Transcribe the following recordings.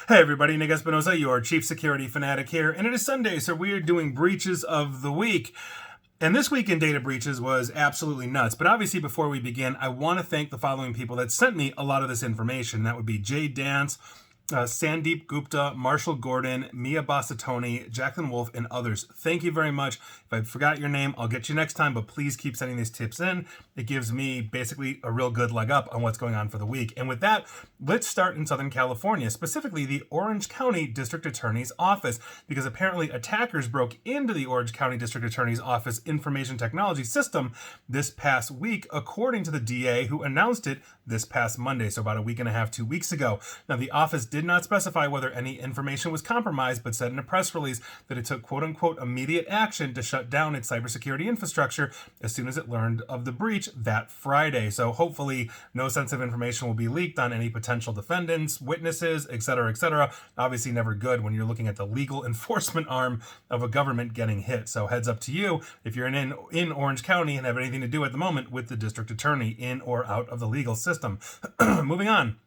Hey everybody, Nick Espinosa, your chief security fanatic here, and it is Sunday, so we are doing breaches of the week. And this week in data breaches was absolutely nuts. But obviously, before we begin, I want to thank the following people that sent me a lot of this information. That would be Jay Dance, Sandeep Gupta, Marshall Gordon, Mia Bassatoni, Jacqueline Wolf, and others. Thank you very much. If I forgot your name, I'll get you next time, but please keep sending these tips in. It gives me basically a real good leg up on what's going on for the week. And with that, let's start in Southern California, specifically the Orange County District Attorney's Office, because apparently attackers broke into the Orange County District Attorney's Office information technology system this past week, according to the DA, who announced it this past Monday, so about a week and a half, 2 weeks ago. Now, the office did not specify whether any information was compromised, but said in a press release that it took quote-unquote immediate action to shut down its cybersecurity infrastructure as soon as it learned of the breach that Friday. So hopefully no sensitive information will be leaked on any potential defendants, witnesses, etc., etc. Obviously never good when you're looking at the legal enforcement arm of a government getting hit. So heads up to you if you're in Orange County and have anything to do at the moment with the district attorney in or out of the legal system. Moving on.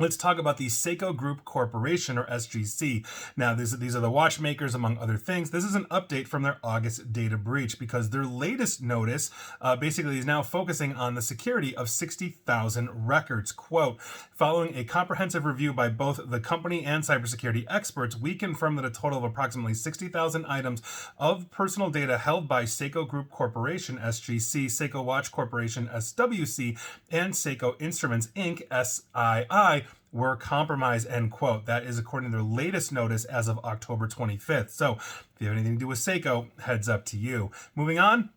Let's talk about the Seiko Group Corporation, or SGC. Now, these are the watchmakers, among other things. This is an update from their August data breach because their latest notice basically is now focusing on the security of 60,000 records. Quote, following a comprehensive review by both the company and cybersecurity experts, we confirm that a total of approximately 60,000 items of personal data held by Seiko Group Corporation, SGC, Seiko Watch Corporation, SWC, and Seiko Instruments, Inc., SII, were compromised, end quote. That is according to their latest notice as of October 25th. So if you have anything to do with Seiko, heads up to you. Moving on.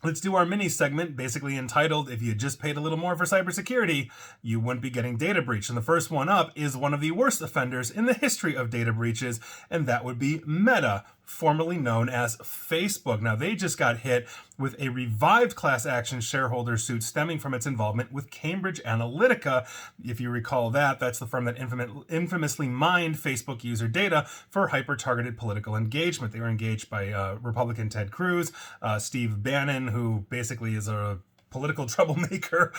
Let's do our mini segment, basically entitled, If You Just Paid a Little More for Cybersecurity, You Wouldn't Be Getting Data Breach. And the first one up is one of the worst offenders in the history of data breaches, and that would be Meta, formerly known as Facebook. Now, they just got hit with a revived class action shareholder suit stemming from its involvement with Cambridge Analytica. If you recall that, that's the firm that infamously mined Facebook user data for hyper-targeted political engagement. They were engaged by Republican Ted Cruz, Steve Bannon, who basically is a political troublemaker,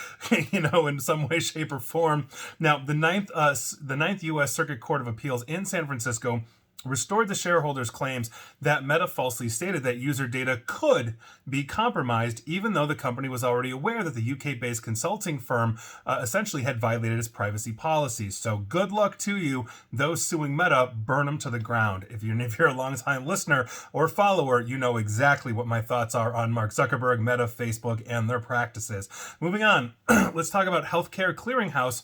in some way, shape, or form. Now, the ninth U.S. Circuit Court of Appeals in San Francisco restored the shareholders' claims that Meta falsely stated that user data could be compromised, even though the company was already aware that the UK-based consulting firm essentially had violated its privacy policies. So good luck to you. Those suing Meta, burn them to the ground. If you're a long-time listener or follower, you know exactly what my thoughts are on Mark Zuckerberg, Meta, Facebook, and their practices. Moving on, let's talk about Healthcare Clearinghouse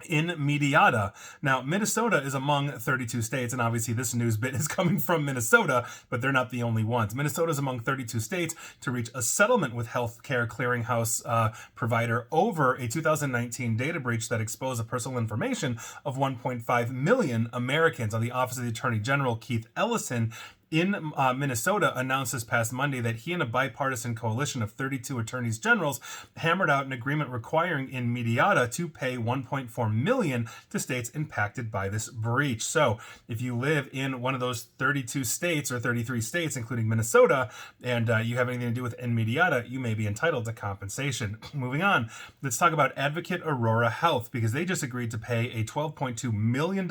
in Mediata. Now, Minnesota is among 32 states, and obviously this news bit is coming from Minnesota, but they're not the only ones. Minnesota is among 32 states to reach a settlement with Healthcare Clearinghouse provider over a 2019 data breach that exposed the personal information of 1.5 million Americans. Now, the Office of the Attorney General, Keith Ellison, in Minnesota, announced this past Monday that he and a bipartisan coalition of 32 attorneys generals hammered out an agreement requiring in Mediata to pay $1.4 million to states impacted by this breach. So if you live in one of those 32 states or 33 states, including Minnesota, and you have anything to do with Mediata, you may be entitled to compensation. Moving on, let's talk about Advocate Aurora Health, because they just agreed to pay a $12.2 million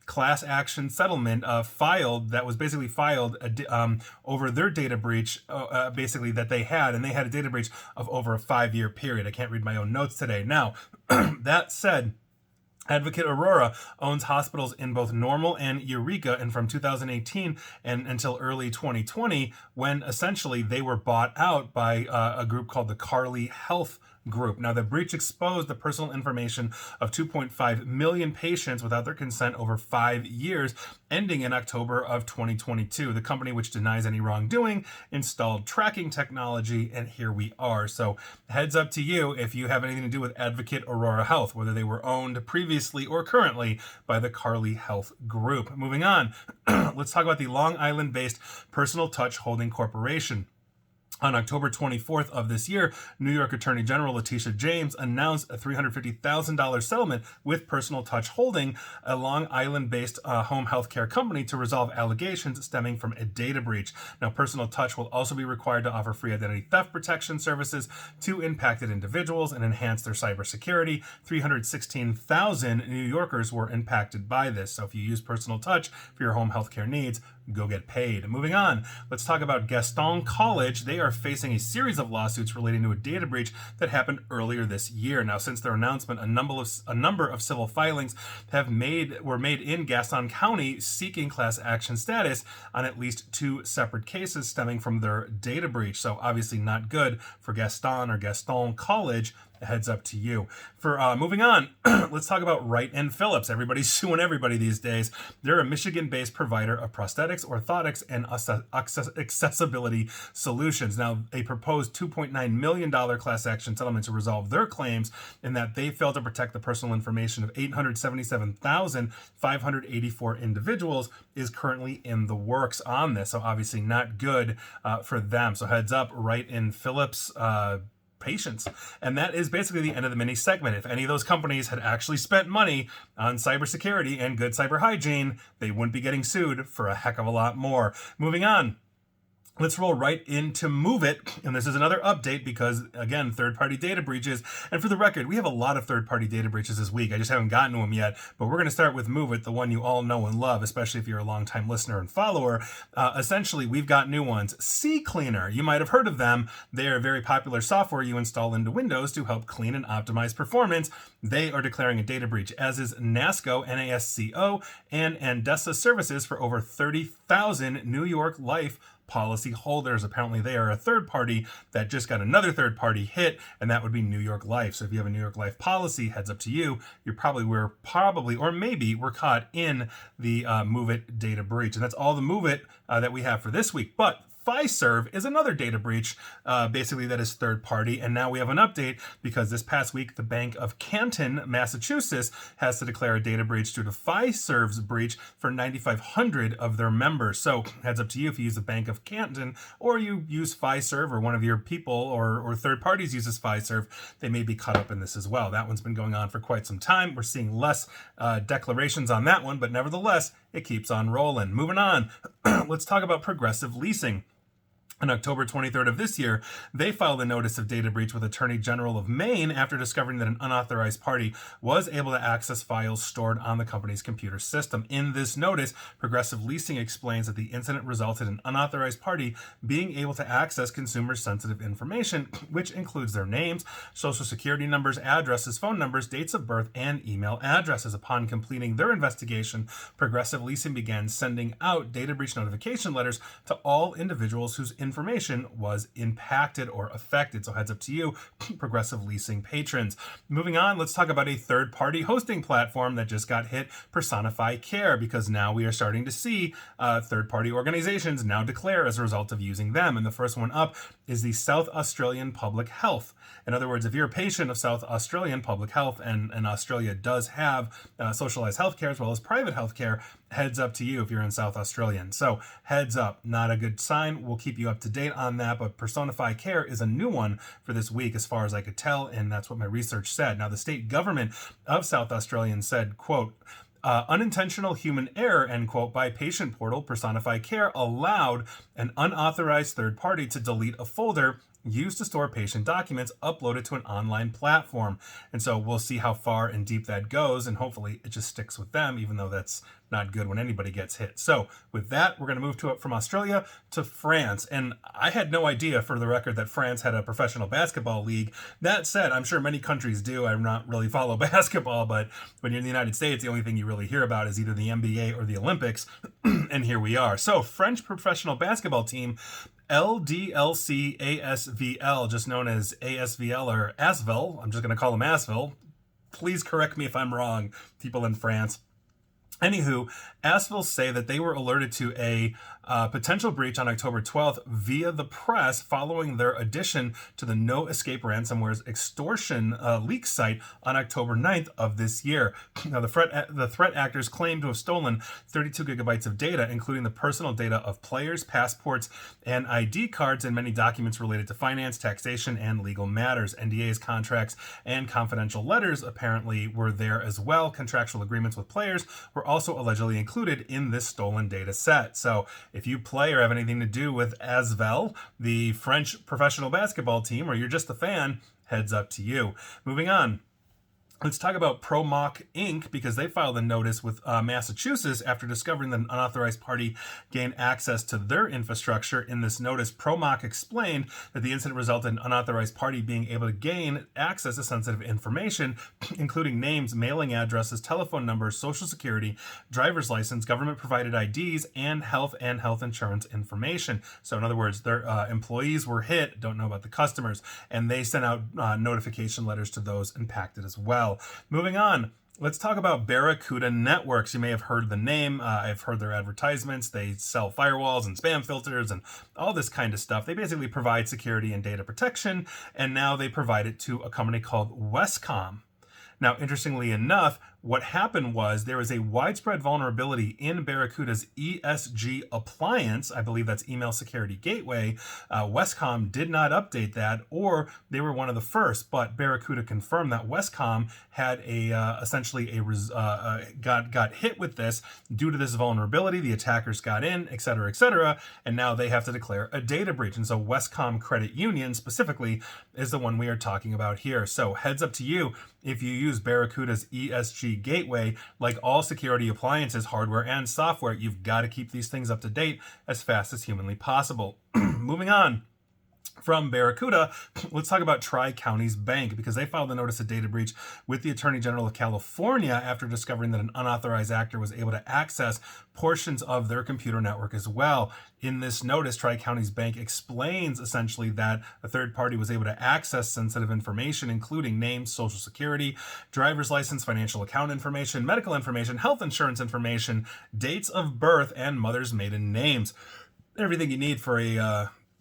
class action settlement that was basically filed over their data breach basically that they had, and they had a data breach of over a 5-year period. I can't read my own notes today. Now, that said, Advocate Aurora owns hospitals in both Normal and Eureka, and from 2018 and until early 2020, when essentially they were bought out by a group called the Carly Health Group. Now, the breach exposed the personal information of 2.5 million patients without their consent over 5 years, ending in October of 2022. The company, which denies any wrongdoing, installed tracking technology, and here we are. So heads up to you if you have anything to do with Advocate Aurora Health, whether they were owned previously or currently by the Carly Health Group. Moving on, let's talk about the Long Island-based Personal Touch Holding Corporation. On October 24th of this year, New York Attorney General Letitia James announced a $350,000 settlement with Personal Touch Holding, a Long Island-based home healthcare company, to resolve allegations stemming from a data breach. Now, Personal Touch will also be required to offer free identity theft protection services to impacted individuals and enhance their cybersecurity. 316,000 New Yorkers were impacted by this. So if you use Personal Touch for your home healthcare needs, go get paid. Moving on, let's talk about Gaston College. They are facing a series of lawsuits relating to a data breach that happened earlier this year. Now, since their announcement, a number of civil filings were made in Gaston County seeking class action status on at least 2 separate cases stemming from their data breach. So obviously not good for Gaston or Gaston College. Heads up to you. For moving on, let's talk about Wright and Phillips. Everybody's suing everybody these days. They're a Michigan-based provider of prosthetics, orthotics, and accessibility solutions. Now, a proposed $2.9 million class action settlement to resolve their claims in that they failed to protect the personal information of 877,584 individuals is currently in the works on this. So obviously not good for them. So heads up, Wright and Phillips patience. And that is basically the end of the mini segment. If any of those companies had actually spent money on cybersecurity and good cyber hygiene, they wouldn't be getting sued for a heck of a lot more. Moving on. Let's roll right into Move It. And this is another update because, again, third-party data breaches. And for the record, we have a lot of third-party data breaches this week. I just haven't gotten to them yet. But we're going to start with Move It, the one you all know and love, especially if you're a longtime listener and follower. Essentially, we've got new ones. CCleaner. You might have heard of them. They are a very popular software you install into Windows to help clean and optimize performance. They are declaring a data breach, as is NASCO, N-A-S-C-O, and Andesa Services for over 30,000 New York Life policy holders. Apparently they are a third party that just got another third party hit, and that would be New York Life. So if you have a New York Life policy, heads up to you. You're probably or maybe we're caught in the Move It data breach. And that's all the Move It that we have for this week. But Fiserv is another data breach, basically that is third party. And now we have an update because this past week, the Bank of Canton, Massachusetts, has to declare a data breach due to Fiserv's breach for 9,500 of their members. So heads up to you if you use the Bank of Canton or you use Fiserv or one of your people or third parties uses Fiserv, they may be caught up in this as well. That one's been going on for quite some time. We're seeing less declarations on that one, but nevertheless, it keeps on rolling. Moving on, let's talk about Progressive Leasing. On October 23rd of this year, they filed a notice of data breach with Attorney General of Maine after discovering that an unauthorized party was able to access files stored on the company's computer system. In this notice, Progressive Leasing explains that the incident resulted in an unauthorized party being able to access consumer-sensitive information, which includes their names, social security numbers, addresses, phone numbers, dates of birth, and email addresses. Upon completing their investigation, Progressive Leasing began sending out data breach notification letters to all individuals whose information was impacted or affected. So heads up to you, Progressive Leasing patrons. Moving on, let's talk about a third-party hosting platform that just got hit, Personify Care, because now we are starting to see third-party organizations now declare as a result of using them. And the first one up is the South Australian Public Health. In other words, if you're a patient of South Australian Public Health, and Australia does have socialized healthcare as well as private healthcare, heads up to you if you're in South Australian. So heads up, not a good sign. We'll keep you up to date on that, but Personify Care is a new one for this week as far as I could tell, and that's what my research said. Now, the state government of South Australian said, quote, unintentional human error, end quote, by patient portal Personify Care allowed an unauthorized third party to delete a folder used to store patient documents uploaded to an online platform. And so we'll see how far and deep that goes, and hopefully it just sticks with them, even though that's not good when anybody gets hit. So with that, we're going to move to it from Australia to France. And I had no idea, for the record, that France had a professional basketball league. That said, I'm sure many countries do. I not really follow basketball, but when you're in the United States, the only thing you really hear about is either the NBA or the Olympics. And here we are. So French professional basketball team LDLC ASVL, just known as ASVL or ASVEL. I'm just going to call them ASVEL. Please correct me if I'm wrong, people in France. Anywho, Asphil say that they were alerted to a potential breach on October 12th via the press following their addition to the No Escape Ransomware's extortion leak site on October 9th of this year. Now, the threat actors claim to have stolen 32 gigabytes of data, including the personal data of players, passports, and ID cards, and many documents related to finance, taxation, and legal matters. NDAs, contracts, and confidential letters apparently were there as well. Contractual agreements with players were also allegedly included in this stolen data set. So if you play or have anything to do with Asvel, the French professional basketball team, or you're just a fan, heads up to you. Moving on. Let's talk about ProMock Inc. because they filed a notice with Massachusetts after discovering that an unauthorized party gained access to their infrastructure. In this notice, ProMock explained that the incident resulted in an unauthorized party being able to gain access to sensitive information, including names, mailing addresses, telephone numbers, social security, driver's license, government-provided IDs, and health insurance information. So in other words, their employees were hit, don't know about the customers, and they sent out notification letters to those impacted as well. Moving on, let's talk about Barracuda Networks. You may have heard the name. I've heard their advertisements. They sell firewalls and spam filters and all this kind of stuff. They basically provide security and data protection, and now they provide it to a company called Westcom. Now, interestingly enough, what happened was there was a widespread vulnerability in Barracuda's ESG appliance. I believe that's Email Security Gateway. Westcom did not update that, or they were one of the first. But Barracuda confirmed that Westcom had got hit with this due to this vulnerability. The attackers got in, et cetera, and now they have to declare a data breach. And so Westcom Credit Union specifically is the one we are talking about here. So heads up to you if you use Barracuda's ESG Gateway. Like all security appliances, hardware and software, you've got to keep these things up to date as fast as humanly possible. Moving on. From Barracuda, let's talk about Tri-Counties Bank because they filed a notice of data breach with the Attorney General of California after discovering that an unauthorized actor was able to access portions of their computer network as well. In this notice, Tri-Counties Bank explains essentially that a third party was able to access sensitive information, including names, social security, driver's license, financial account information, medical information, health insurance information, dates of birth, and mother's maiden names. Everything you need for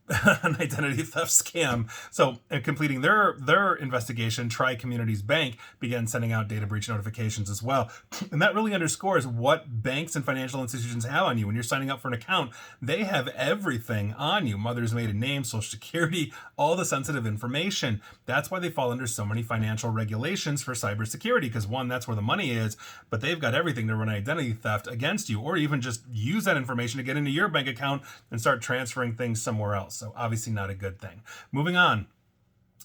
an identity theft scam. So, completing their investigation, Tri-Communities Bank began sending out data breach notifications as well. And that really underscores what banks and financial institutions have on you. When you're signing up for an account, they have everything on you. Mother's maiden name, social security, all the sensitive information. That's why they fall under so many financial regulations for cybersecurity, because one, that's where the money is, but they've got everything to run identity theft against you, or even just use that information to get into your bank account and start transferring things somewhere else. So obviously not a good thing. Moving on.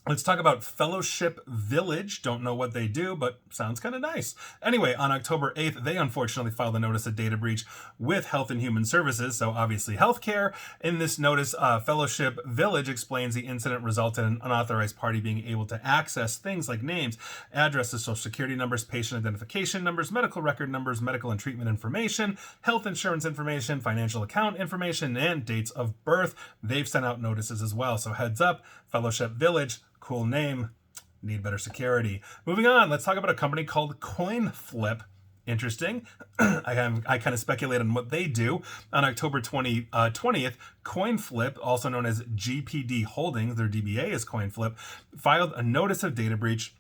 Let's talk about Fellowship Village. Don't know what they do, but sounds kind of nice. Anyway, on October 8th, they unfortunately filed a notice of data breach with Health and Human Services, so obviously healthcare. In this notice, Fellowship Village explains the incident resulted in an unauthorized party being able to access things like names, addresses, social security numbers, patient identification numbers, medical record numbers, medical and treatment information, health insurance information, financial account information, and dates of birth. They've sent out notices as well, so heads up, Fellowship Village. Cool name, need better security. Moving on, let's talk about a company called CoinFlip. Interesting. I kind of speculate on what they do. On October 20th, CoinFlip, also known as GPD Holdings, their DBA is CoinFlip, filed a notice of data breach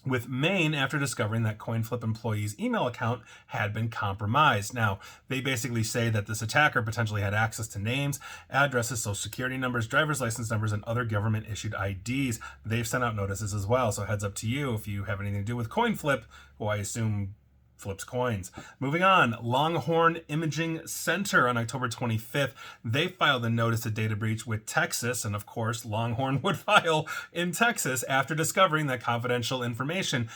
with Maine after discovering that CoinFlip employee's email account had been compromised. Now, they basically say that this attacker potentially had access to names, addresses, social security numbers, driver's license numbers, and other government-issued IDs. They've sent out notices as well, so heads up to you if you have anything to do with CoinFlip, who I assume flips coins. Moving on, Longhorn Imaging Center on October 25th, they filed a notice of data breach with Texas, and of course, Longhorn would file in Texas after discovering that confidential information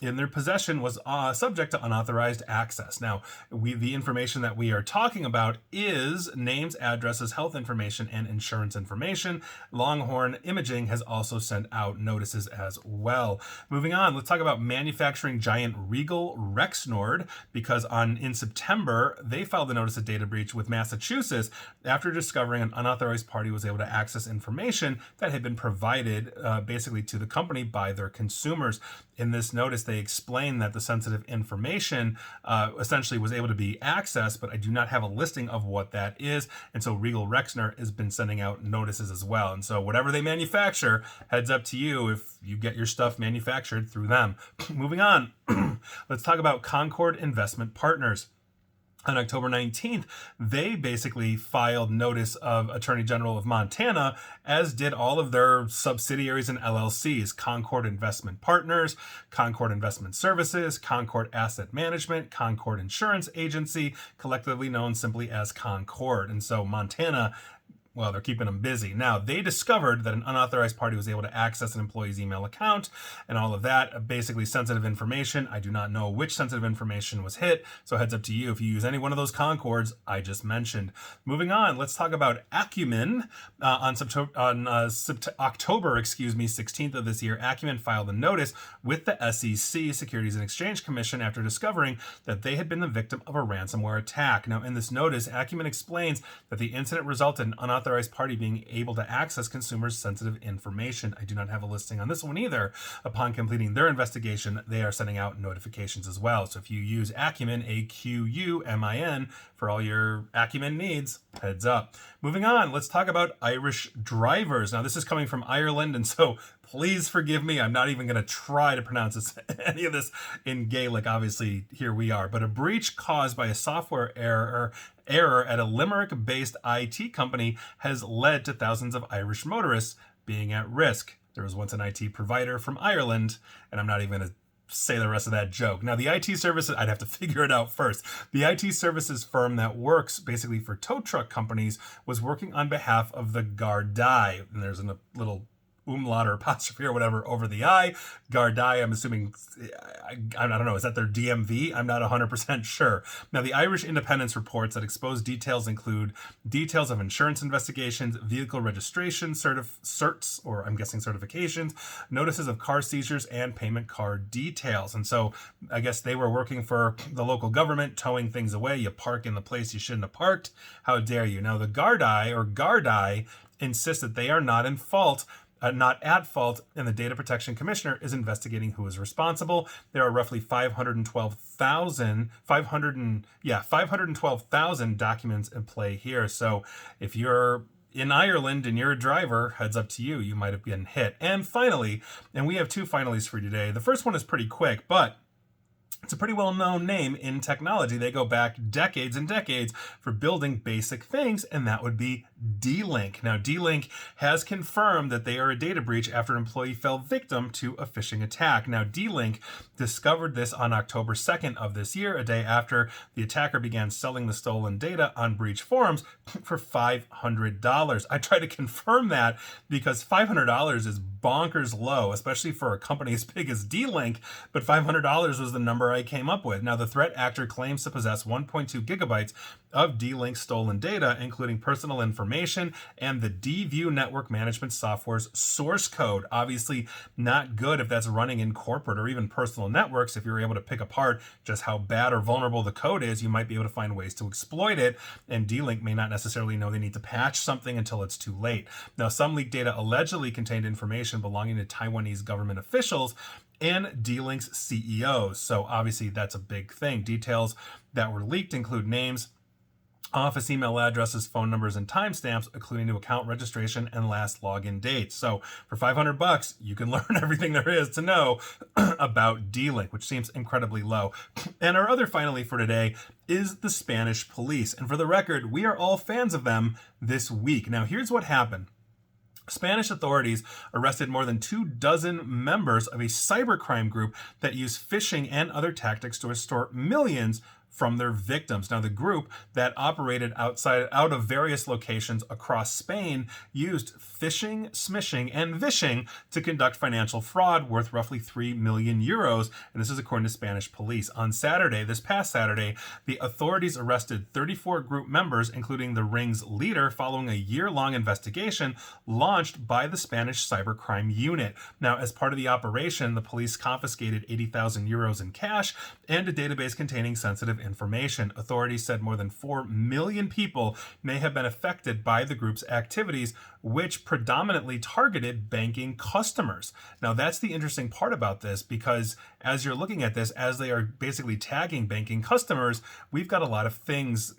in their possession was subject to unauthorized access. Now, the information that we are talking about is names, addresses, health information, and insurance information. Longhorn Imaging has also sent out notices as well. Moving on, let's talk about manufacturing giant Regal Rexnord, because in September, they filed a notice of data breach with Massachusetts after discovering an unauthorized party was able to access information that had been provided basically to the company by their consumers. in this notice, they explain that the sensitive information essentially was able to be accessed, but I do not have a listing of what that is. And so Regal Rexnord has been sending out notices as well. And so whatever they manufacture, heads up to you if you get your stuff manufactured through them. Moving on, let's talk about Concord Investment Partners. On October 19th, they basically filed notice of Attorney General of Montana, as did all of their subsidiaries and LLCs, Concord Investment Partners, Concord Investment Services, Concord Asset Management, Concord Insurance Agency, collectively known simply as Concord. And so Montana, well, they're keeping them busy. Now, they discovered that an unauthorized party was able to access an employee's email account and all of that, basically sensitive information. I do not know which sensitive information was hit, so heads up to you if you use any one of those Concords I just mentioned. Moving on, let's talk about Acumen. On October 16th of this year, Acumen filed a notice with the SEC, Securities and Exchange Commission, after discovering that they had been the victim of a ransomware attack. Now, in this notice, Acumen explains that the incident resulted in unauthorized party being able to access consumers' sensitive information. I do not have a listing on this one either. Upon completing their investigation, they are sending out notifications as well. So if you use Acumen, Acumin, for all your Acumen needs, heads up. Moving on, let's talk about Irish drivers. Now, this is coming from Ireland, and so please forgive me. I'm not even going to try to pronounce any of this in Gaelic. Obviously, here we are. But a breach caused by a software error at a Limerick-based IT company has led to thousands of Irish motorists being at risk. There was once an IT provider from Ireland, and I'm not even going to say the rest of that joke. Now, the IT services, I'd have to figure it out first. The IT services firm that works basically for tow truck companies was working on behalf of the Gardaí, and there's a little umlaut or apostrophe or whatever over the I. Gardaí, I'm assuming, I don't know, is that their DMV? I'm not 100% sure. Now, the Irish Independence reports that exposed details include details of insurance investigations, vehicle registration, certs, or I'm guessing certifications, notices of car seizures, and payment card details. And so I guess they were working for the local government, towing things away. You park in the place you shouldn't have parked. How dare you? Now, the Gardaí insist that they are not in fault, not at fault, and the Data Protection Commissioner is investigating who is responsible. There are roughly 512,000 documents in play here. So if you're in Ireland and you're a driver, heads up to you, you might have been hit. And finally, and we have two finalies for you today. The first one is pretty quick, but it's a pretty well-known name in technology. They go back decades and decades for building basic things, and that would be Dlink. Now, Dlink has confirmed that they are a data breach after an employee fell victim to a phishing attack. Now, Dlink discovered this on October 2nd of this year, a day after the attacker began selling the stolen data on breach forums for $500. I tried to confirm that because $500 is bonkers low, especially for a company as big as Dlink, but $500 was the number I came up with. Now, the threat actor claims to possess 1.2 gigabytes of Dlink stolen data, including personal information and the DView network management software's source code. Obviously, not good if that's running in corporate or even personal networks. If you're able to pick apart just how bad or vulnerable the code is, you might be able to find ways to exploit it, and Dlink may not necessarily know they need to patch something until it's too late. Now, some leaked data allegedly contained information belonging to Taiwanese government officials and Dlink's CEOs. So obviously that's a big thing. Details that were leaked include names, office email addresses, phone numbers, and timestamps, including to account registration and last login dates. So for $500, you can learn everything there is to know about Dlink, which seems incredibly low. And our other finally for today is the Spanish police. And for the record, we are all fans of them this week. Now, here's what happened. Spanish authorities arrested more than 24 members of a cybercrime group that used phishing and other tactics to extort millions from their victims. Now, the group that operated out of various locations across Spain used phishing, smishing, and vishing to conduct financial fraud worth roughly 3 million euros. And this is according to Spanish police. On Saturday, this past Saturday, the authorities arrested 34 group members, including the ring's leader, following a year-long investigation launched by the Spanish cybercrime unit. Now, as part of the operation, the police confiscated 80,000 euros in cash and a database containing sensitive information. Authorities said more than 4 million people may have been affected by the group's activities which predominantly targeted banking customers. Now, that's the interesting part about this, because as you're looking at this, as they are basically tagging banking customers, we've got a lot of things,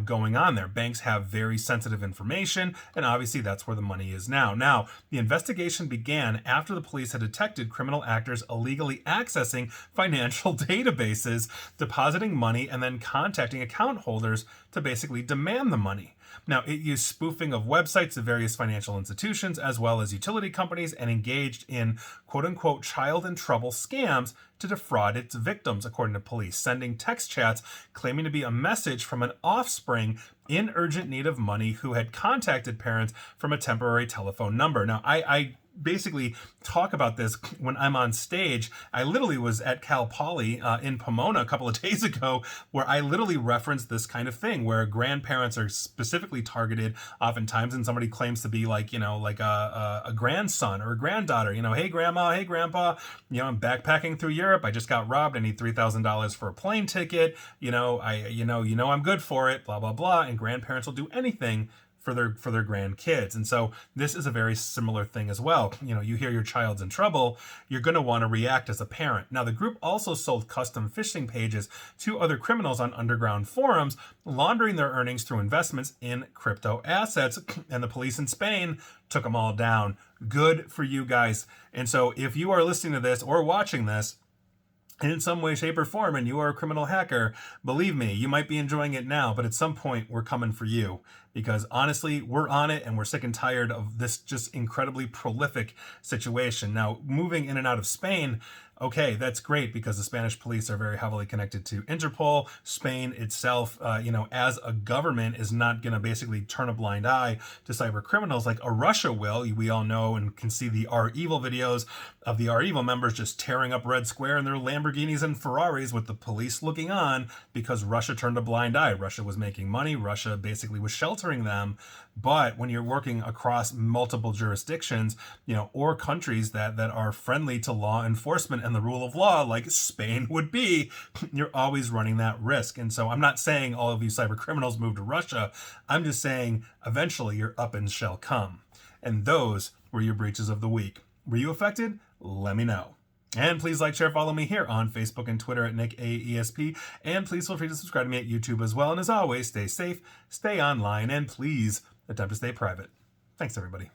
going on there. Banks have very sensitive information, and obviously that's where the money is now. Now, the investigation began after the police had detected criminal actors illegally accessing financial databases, depositing money, and then contacting account holders to basically demand the money. Now, it used spoofing of websites of various financial institutions as well as utility companies, and engaged in quote-unquote child in trouble scams to defraud its victims, according to police, sending text chats claiming to be a message from an offspring in urgent need of money who had contacted parents from a temporary telephone number. Now, I basically talk about this when I'm on stage. I literally was at Cal Poly in Pomona a couple of days ago, where I literally referenced this kind of thing, where grandparents are specifically targeted oftentimes, and somebody claims to be like a grandson or a granddaughter. Hey grandma, hey grandpa, I'm backpacking through Europe. I just got robbed. I need $3,000 for a plane ticket. I'm good for it. Blah blah blah. And grandparents will do anything for their grandkids. And so this is a very similar thing as well. You hear your child's in trouble, you're going to want to react as a parent. Now, the group also sold custom phishing pages to other criminals on underground forums, laundering their earnings through investments in crypto assets. And the police in Spain took them all down. Good for you guys. And so if you are listening to this or watching this in some way, shape, or form, and you are a criminal hacker, believe me, you might be enjoying it now, but at some point we're coming for you, because honestly, we're on it, and we're sick and tired of this just incredibly prolific situation. Now, moving in and out of Spain, okay, that's great, because the Spanish police are very heavily connected to Interpol. Spain itself, as a government, is not going to basically turn a blind eye to cyber criminals like a Russia will. We all know and can see the Our Evil videos of the Our Evil members just tearing up Red Square in their Lamborghinis and Ferraris with the police looking on, because Russia turned a blind eye. Russia was making money. Russia basically was sheltering them. But when you're working across multiple jurisdictions, or countries that are friendly to law enforcement and the rule of law, like Spain would be, you're always running that risk. And so I'm not saying all of you cyber criminals move to Russia. I'm just saying eventually your up-ins shall come. And those were your breaches of the week. Were you affected? Let me know. And please like, share, follow me here on Facebook and Twitter at NickAESP. And please feel free to subscribe to me at YouTube as well. And as always, stay safe, stay online, and please attempt to stay private. Thanks, everybody.